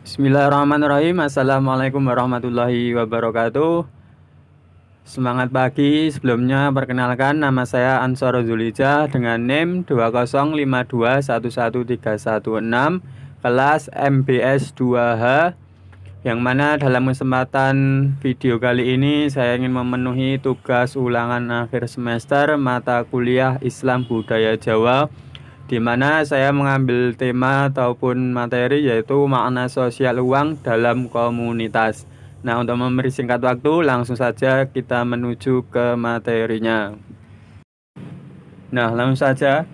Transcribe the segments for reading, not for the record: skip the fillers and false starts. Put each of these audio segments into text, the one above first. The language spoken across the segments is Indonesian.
Bismillahirrahmanirrahim. Assalamualaikum warahmatullahi wabarakatuh. Semangat pagi. Sebelumnya perkenalkan, nama saya Ansor Zulija dengan NIM 2052113136 kelas MBS 2H, yang mana dalam kesempatan video kali ini saya ingin memenuhi tugas ulangan akhir semester mata kuliah Islam Budaya Jawa, di mana saya mengambil tema ataupun materi yaitu makna sosial uang dalam komunitas. Nah, untuk memberi singkat waktu, langsung saja kita menuju ke materinya. Nah, langsung saja.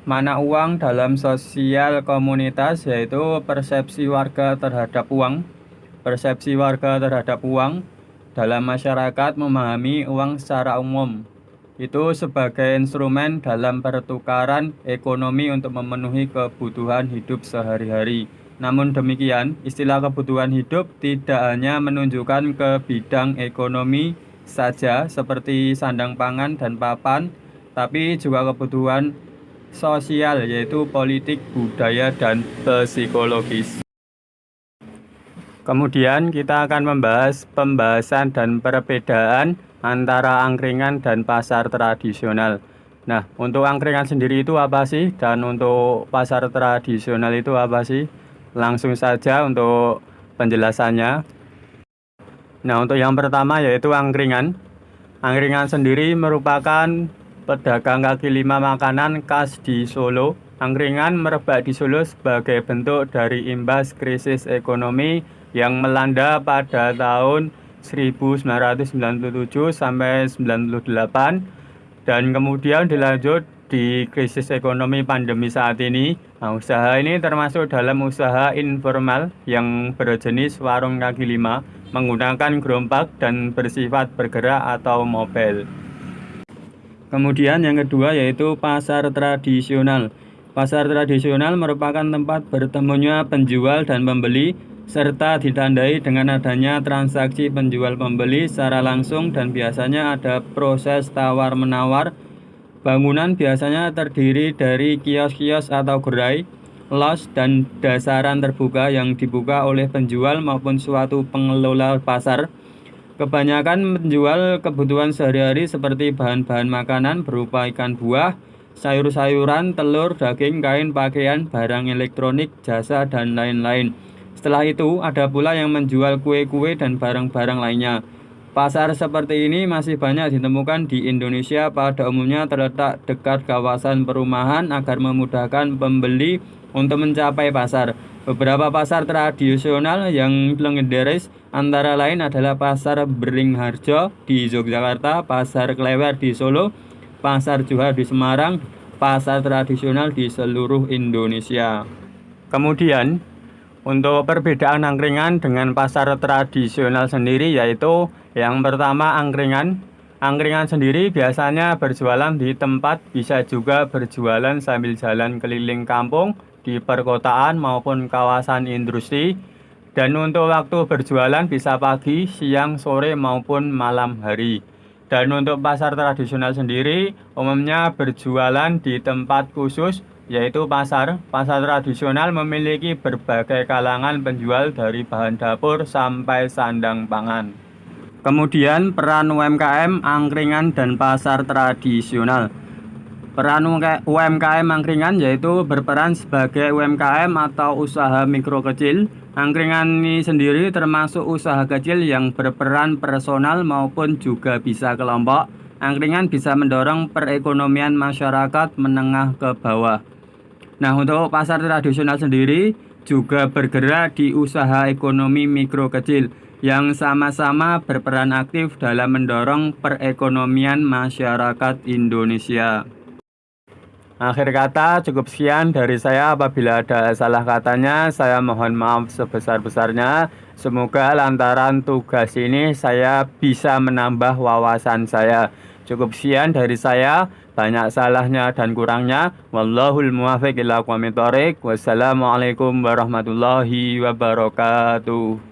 Makna uang dalam sosial komunitas yaitu persepsi warga terhadap uang. Persepsi warga terhadap uang dalam masyarakat memahami uang secara umum itu sebagai instrumen dalam pertukaran ekonomi untuk memenuhi kebutuhan hidup sehari-hari. Namun demikian, istilah kebutuhan hidup tidak hanya menunjukkan ke bidang ekonomi saja seperti sandang pangan dan papan, tapi juga kebutuhan sosial yaitu politik, budaya, dan psikologis. Kemudian kita akan membahas pembahasan dan perbedaan antara angkringan dan pasar tradisional. Nah, untuk angkringan sendiri itu apa sih? Dan untuk pasar tradisional itu apa sih? Langsung saja untuk penjelasannya. Nah, untuk yang pertama yaitu angkringan. Angkringan sendiri merupakan pedagang kaki lima makanan khas di Solo. Angkringan merebak di Solo sebagai bentuk dari imbas krisis ekonomi yang melanda pada tahun 1997 sampai 98, dan kemudian dilanjut di krisis ekonomi pandemi saat ini. Nah, usaha ini termasuk dalam usaha informal yang berjenis warung kaki lima menggunakan gerobak dan bersifat bergerak atau mobile. Kemudian yang kedua yaitu pasar tradisional. Pasar tradisional merupakan tempat bertemunya penjual dan pembeli, serta ditandai dengan adanya transaksi penjual-pembeli secara langsung dan biasanya ada proses tawar-menawar. Bangunan biasanya terdiri dari kios-kios atau gerai, los, dan dasaran terbuka yang dibuka oleh penjual maupun suatu pengelola pasar. Kebanyakan menjual kebutuhan sehari-hari seperti bahan-bahan makanan berupa ikan buah, sayur-sayuran, telur, daging, kain, pakaian, barang elektronik, jasa, dan lain-lain. Setelah itu, ada pula yang menjual kue-kue dan barang-barang lainnya. Pasar seperti ini masih banyak ditemukan di Indonesia, pada umumnya terletak dekat kawasan perumahan agar memudahkan pembeli untuk mencapai pasar. Beberapa pasar tradisional yang legendaris antara lain adalah Pasar Beringharjo di Yogyakarta, Pasar Klewer di Solo, Pasar Johar di Semarang, pasar tradisional di seluruh Indonesia. Kemudian, untuk perbedaan angkringan dengan pasar tradisional sendiri yaitu yang pertama angkringan. Angkringan sendiri biasanya berjualan di tempat, bisa juga berjualan sambil jalan keliling kampung, di perkotaan maupun kawasan industri. Dan untuk waktu berjualan bisa pagi, siang, sore maupun malam hari. Dan untuk pasar tradisional sendiri umumnya berjualan di tempat khusus yaitu pasar. Pasar tradisional memiliki berbagai kalangan penjual dari bahan dapur sampai sandang pangan. Kemudian peran UMKM, angkringan, dan pasar tradisional. Peran UMKM angkringan yaitu berperan sebagai UMKM atau usaha mikro kecil. Angkringan ini sendiri termasuk usaha kecil yang berperan personal maupun juga bisa kelompok. Angkringan bisa mendorong perekonomian masyarakat menengah ke bawah. Nah, untuk pasar tradisional sendiri juga bergerak di usaha ekonomi mikro kecil yang sama-sama berperan aktif dalam mendorong perekonomian masyarakat Indonesia. Akhir kata, cukup sekian dari saya. Apabila ada salah katanya, saya mohon maaf sebesar-besarnya. Semoga lantaran tugas ini saya bisa menambah wawasan saya. Cukup sekian dari saya. Banyak salahnya dan kurangnya. Wallahul muwaffiq ila aqwamit thoriq. Wassalamualaikum warahmatullahi wabarakatuh.